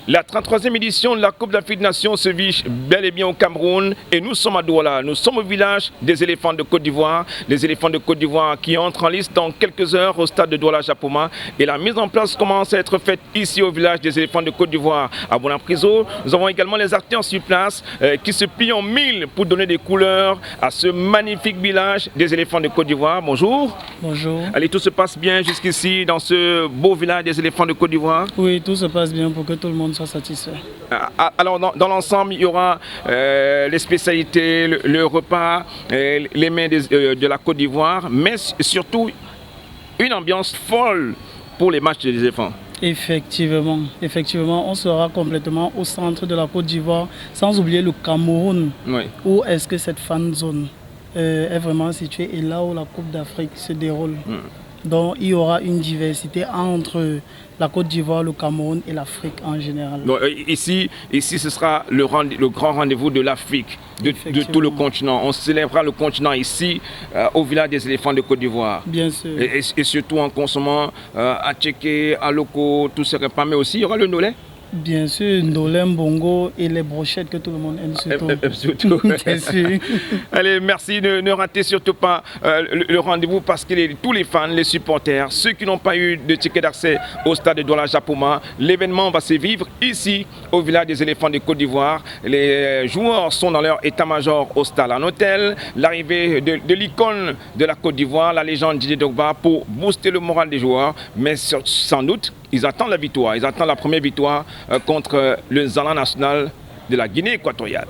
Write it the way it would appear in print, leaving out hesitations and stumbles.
La 33e édition de la Coupe d'Afrique des Nations se vit bel et bien au Cameroun et nous sommes à Douala. Nous sommes au village des éléphants de Côte d'Ivoire. Les éléphants de Côte d'Ivoire qui entrent en liste dans quelques heures au stade de Douala-Japoma. Et la mise en place commence à être faite ici au village des éléphants de Côte d'Ivoire à Bonapriso. Nous avons également les acteurs sur place qui se plient en mille pour donner des couleurs à ce magnifique village des éléphants de Côte d'Ivoire. Bonjour. Bonjour. Allez, tout se passe bien jusqu'ici dans ce beau village des éléphants de Côte d'Ivoire? Oui, tout se passe bien pour que tout le monde soit satisfait. Alors, dans l'ensemble, il y aura les spécialités, le repas, les mets de la Côte d'Ivoire, mais surtout une ambiance folle pour les matchs des éléphants. Effectivement, on sera complètement au centre de la Côte d'Ivoire, sans oublier le Cameroun, Oui. où est-ce que cette fan zone est vraiment située et là où la Coupe d'Afrique se déroule. Donc il y aura une diversité entre la Côte d'Ivoire, le Cameroun et l'Afrique en général. Donc, ici, ce sera le grand rendez-vous de l'Afrique, de tout le continent. On célébrera le continent ici, au village des éléphants de Côte d'Ivoire. Bien sûr. Et surtout en consommant à Tchéké, à Loco, tous ces repas. Mais aussi, il y aura le Nolé. Bien sûr, Ndolem, Bongo et les brochettes que tout le monde aime surtout. Surtout. Bien sûr. Allez, merci, ne ratez surtout pas le rendez-vous parce que tous les fans, les supporters, ceux qui n'ont pas eu de ticket d'accès au stade de Douala-Japoma, l'événement va se vivre ici au village des éléphants de Côte d'Ivoire. Les joueurs sont dans leur état-major au stade en hôtel. L'arrivée de l'icône de la Côte d'Ivoire, la légende Didier Drogba, pour booster le moral des joueurs, mais sans doute ils attendent la victoire, ils attendent la première victoire contre le Zala national de la Guinée équatoriale.